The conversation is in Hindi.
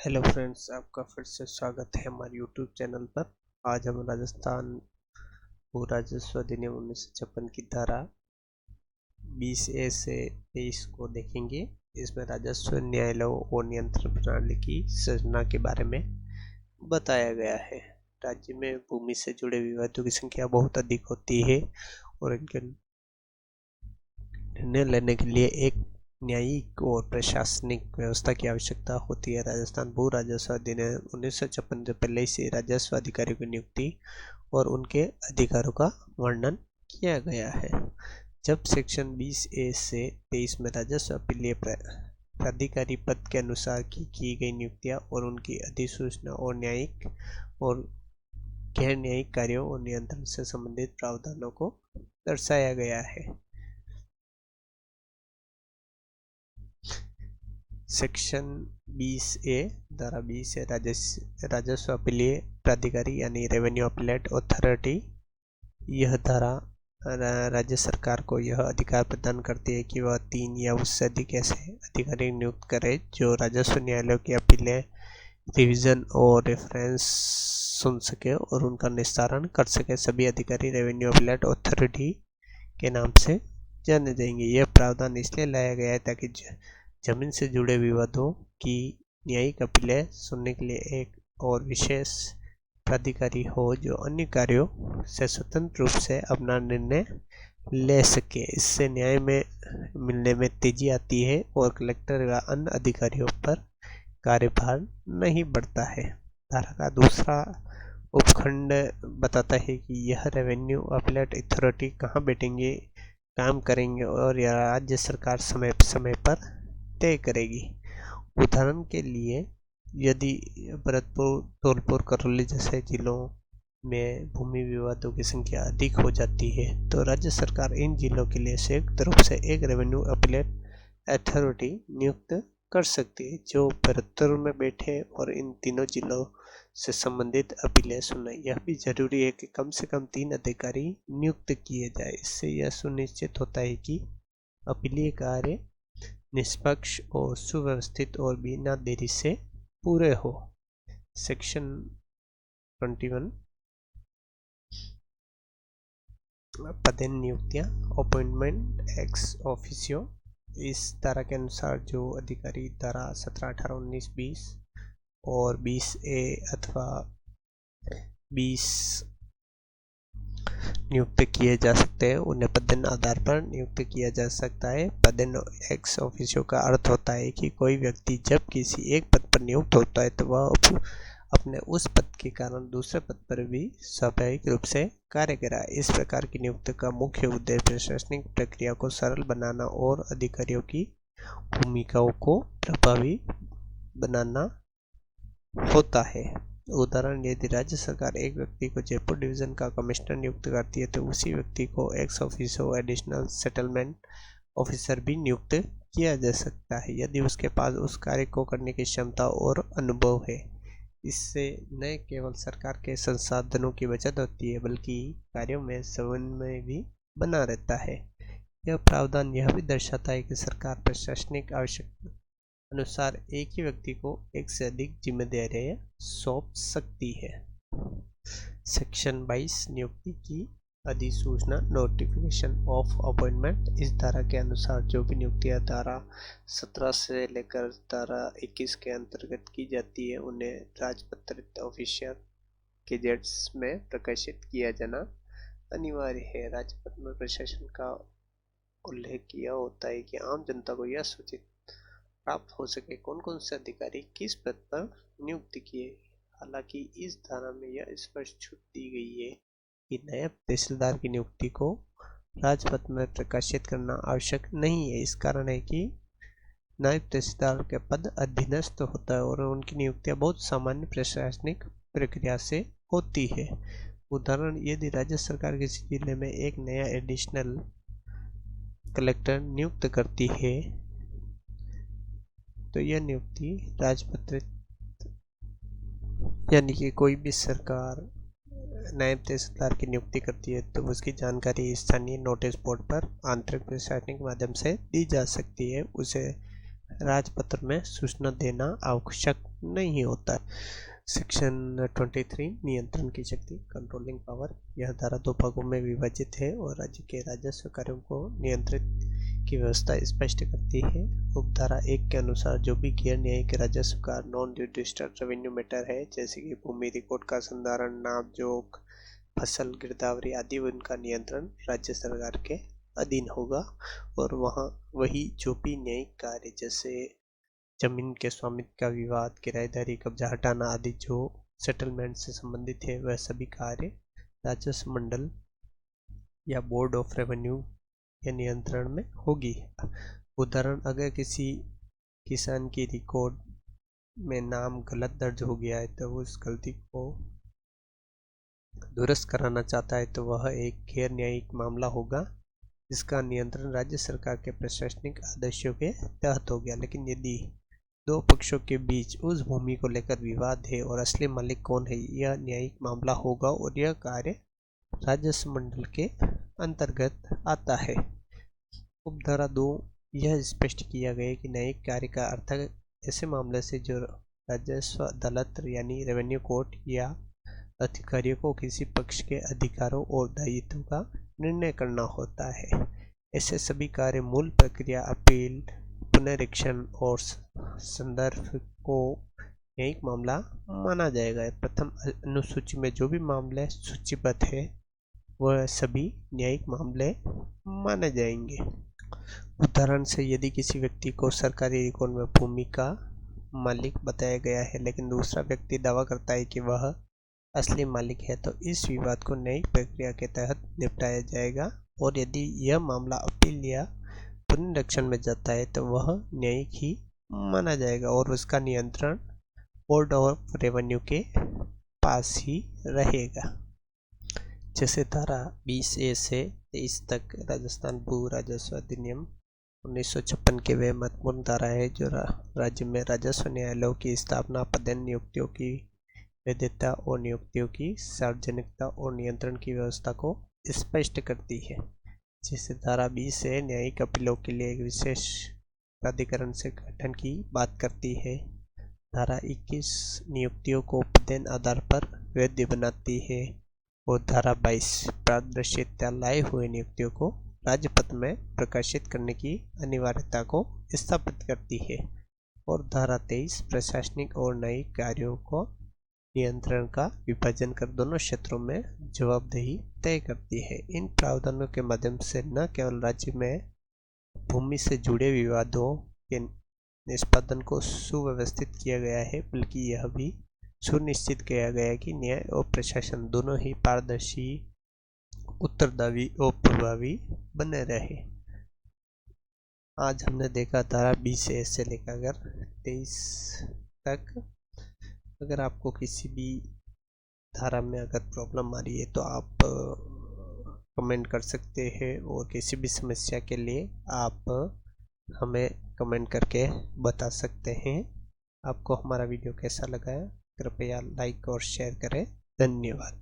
हेलो फ्रेंड्स, आपका फिर से स्वागत है हमारे यूट्यूब चैनल पर। आज हम राजस्थान भू राजस्व अधिनियम 1956 की धारा 20A से 23 को देखेंगे। इसमें राजस्व न्यायालयों और नियंत्रण प्रणाली की संरचना के बारे में बताया गया है। राज्य में भूमि से जुड़े विवादों की संख्या बहुत अधिक होती है और इनके निर्णय लेने के लिए एक न्यायिक और प्रशासनिक व्यवस्था की आवश्यकता होती है। राजस्थान भू राजस्व अधिनियम 1956 से पहले से राजस्व अधिकारियों की नियुक्ति और उनके अधिकारों का वर्णन किया गया है। जब सेक्शन 20A से 23 में राजस्व अपीलीय प्राधिकारी पद के अनुसार की गई नियुक्तियां और उनकी अधिसूचना और न्यायिक और गैर न्यायिक कार्यों और नियंत्रण से संबंधित प्रावधानों को दर्शाया गया है। सेक्शन 20A धारा 20 है राजस्व अपीलीय प्राधिकारी यानी रेवेन्यू अपीलेट अथॉरिटी। यह धारा राज्य सरकार को यह अधिकार प्रदान करती है कि वह 3 या उससे अधिक ऐसे अधिकारी नियुक्त करे जो राजस्व न्यायालयों की अपीलें, रिवीजन और रेफरेंस सुन सके और उनका निस्तारण कर सके। सभी अधिकारी रेवेन्यू अपीलेट अथॉरिटी के नाम से जाने जाएंगे। यह प्रावधान इसलिए लाया गया है ताकि जमीन से जुड़े विवादों की न्यायिक अपीलें सुनने के लिए एक और विशेष प्राधिकारी हो जो अन्य कार्यों से स्वतंत्र रूप से अपना निर्णय ले सके। इससे न्याय में मिलने में तेजी आती है और कलेक्टर या अन्य अधिकारियों पर कार्यभार नहीं बढ़ता है। धारा का दूसरा उपखंड बताता है कि यह रेवेन्यू अपीलेट अथॉरिटी कहाँ बैठेंगे, काम करेंगे और यह राज्य सरकार समय समय पर तय करेगी। उदाहरण के लिए यदि भरतपुर, धौलपुर, करौली जैसे जिलों में भूमि विवादों की संख्या अधिक हो जाती है तो राज्य सरकार इन जिलों के लिए संयुक्त रूप से एक रेवेन्यू अपीलेट अथॉरिटी नियुक्त कर सकती है जो भरतपुर में बैठे और इन तीनों जिलों से संबंधित अपीलें सुने। यह भी जरूरी है कि कम से कम 3 अधिकारी नियुक्त किए जाए। इससे यह सुनिश्चित होता है कि अपीलीय कार्य निष्पक्ष और सुव्यवस्थित और बिना देरी से पूरे हो। सेक्शन 21 पदेन नियुक्तियां अपॉइंटमेंट एक्स ऑफिसियो। इस धारा के अनुसार जो अधिकारी धारा 17, 18, 19, 20 और 20A अथवा 20 नियुक्त किए जा सकते हैं उन्हें पदेन आधार पर नियुक्त किया जा सकता है। पदेन एक्स ऑफिसियो का अर्थ होता है कि कोई व्यक्ति जब किसी एक पद पर नियुक्त होता है तो वह अपने उस पद के कारण दूसरे पद पर भी स्वाभाविक रूप से कार्य कराए। इस प्रकार की नियुक्ति का मुख्य उद्देश्य प्रशासनिक प्रक्रिया को सरल बनाना और अधिकारियों की भूमिकाओं को प्रभावी बनाना होता है। उदाहरण, यदि राज्य सरकार एक व्यक्ति को जयपुर डिवीजन का कमिश्नर नियुक्त करती है तो उसी व्यक्ति को x officio additional settlement officer भी नियुक्त किया जा सकता है यदि उसके पास उस कार्य को करने की क्षमता और अनुभव है। इससे न केवल सरकार के संसाधनों की बचत होती है बल्कि कार्यों में समन्वय भी बना रहता है। यह प्रावधान यह भी दर्शाता है कि सरकार प्रशासनिक आवश्यकता अनुसार एक ही व्यक्ति को एक से अधिक जिम्मेदारियां सौंप सकती है। सेक्शन 22 नियुक्ति की अधिसूचना नोटिफिकेशन ऑफ अपॉइंटमेंट। इस धारा के अनुसार जो भी नियुक्तियां धारा 17 से लेकर धारा 21 के अंतर्गत की जाती है उन्हें राजपत्रित ऑफिशियल गेजेट्स में प्रकाशित किया जाना अनिवार्य है। राजपत्र में प्रशासन का उल्लेख किया होता है कि आम जनता को यह सूचित प्राप्त हो सके कौन कौन से अधिकारी किस पद पर नियुक्त किए। हालांकि इस धारा में यह स्पष्ट छूट दी गई है कि नायब तहसीलदार की नियुक्ति को राजपत्र में प्रकाशित करना आवश्यक नहीं है। इस कारण है कि नायब तहसीलदार के पद अधीनस्थ होता है और उनकी नियुक्तियां बहुत सामान्य प्रशासनिक प्रक्रिया से होती है। उदाहरण, यदि राज्य सरकार किसी जिले में एक नया एडिशनल कलेक्टर नियुक्त करती है तो यह नियुक्ति राजपत्रित यानी कि कोई भी सरकार नायब तहसीलदार की नियुक्ति करती है तो उसकी जानकारी स्थानीय नोटिस बोर्ड पर आंतरिक प्रशासनिक माध्यम से दी जा सकती है। उसे राजपत्र में सूचना देना आवश्यक नहीं होता। सेक्शन 23 नियंत्रण की शक्ति, कंट्रोलिंग पावर। यह धारा 2 भागों में विभाजित है और राज्य के राजस्व कार्यों को नियंत्रित की व्यवस्था स्पष्ट करती है। उपधारा 1 के अनुसार जो भी गैर न्यायिक राजस्व का नॉन जुडिशियल रेवेन्यू मैटर है, जैसे कि भूमि रिकॉर्ड का संधारण, नाप जोख, फसल गिरदावरी आदि, उनका नियंत्रण राज्य सरकार के अधीन होगा। और वही जो भी न्यायिक कार्य जैसे जमीन के स्वामित्व का विवाद, किराएदारी, कब्जा हटाना आदि जो सेटलमेंट से संबंधित है, वह सभी कार्य राजस्व मंडल या बोर्ड ऑफ रेवेन्यू के नियंत्रण में होगी। उदाहरण, अगर किसी किसान की रिकॉर्ड में नाम गलत दर्ज हो गया है तो वो उस गलती को दुरुस्त कराना चाहता है तो वह एक गैर न्यायिक मामला होगा, जिसका नियंत्रण राज्य सरकार के प्रशासनिक आदेशों के तहत हो गया। लेकिन यदि दो पक्षों के बीच उस भूमि को लेकर विवाद है और असली मालिक कौन है, यह न्यायिक मामला होगा और यह कार्य राजस्व मंडल के अंतर्गत आता है। उपधारा 2 यह स्पष्ट किया गया कि न्यायिक कार्य का अर्थ ऐसे मामले से जो राजस्व अदालत यानी रेवेन्यू कोर्ट या अधिकारियों को किसी पक्ष के अधिकारों और दायित्वों का निर्णय करना होता है। ऐसे सभी कार्य मूल प्रक्रिया, अपील, पुनरीक्षण और संदर्भ को न्यायिक मामला माना जाएगा। प्रथम अनुसूची में जो भी मामले सूचीबद्ध है वह सभी न्यायिक मामले माने जाएंगे। उदाहरण से, यदि किसी व्यक्ति को सरकारी रिकॉर्ड में भूमि का मालिक बताया गया है लेकिन दूसरा व्यक्ति दावा करता है कि वह असली मालिक है, तो इस विवाद को न्यायिक प्रक्रिया के तहत निपटाया जाएगा। और यदि यह मामला अपील या पुनरीक्षण में जाता है तो वह न्यायिक ही माना जाएगा और उसका नियंत्रण बोर्ड ऑफ रेवेन्यू के पास ही रहेगा। जैसे धारा 20A से 23 तक राजस्थान भू राजस्व अधिनियम 1956 के वे महत्वपूर्ण धारा है जो राज्य में राजस्व न्यायालयों की स्थापना, पदेन, नियुक्तियों की वैधता और नियुक्तियों की सार्वजनिकता और नियंत्रण की व्यवस्था को स्पष्ट करती है। जैसे धारा 20 से न्यायिक अपीलों के लिए एक विशेष प्राधिकरण से गठन की बात करती है। धारा 21 नियुक्तियों को पदेन आधार पर वैध बनाती है और धारा 22 पारदर्शिता लाए हुए नियुक्तियों को राजपत्र में प्रकाशित करने की अनिवार्यता को स्थापित करती है। और धारा 23 प्रशासनिक और न्यायिक कार्यों को नियंत्रण का विभाजन कर दोनों क्षेत्रों में जवाबदेही तय करती है। इन प्रावधानों के माध्यम से न केवल राज्य में भूमि से जुड़े विवादों के निष्पादन को सुव्यवस्थित किया गया है, बल्कि यह भी सुनिश्चित किया गया है कि न्याय और प्रशासन दोनों ही पारदर्शी, उत्तरदायी और प्रभावी बने रहे। आज हमने देखा धारा 20A से लेकर 23 तक। अगर आपको किसी भी धारा में अगर प्रॉब्लम आ रही है तो आप कमेंट कर सकते हैं और किसी भी समस्या के लिए आप हमें कमेंट करके बता सकते हैं। आपको हमारा वीडियो कैसा लगा है कृपया लाइक और शेयर करें। धन्यवाद।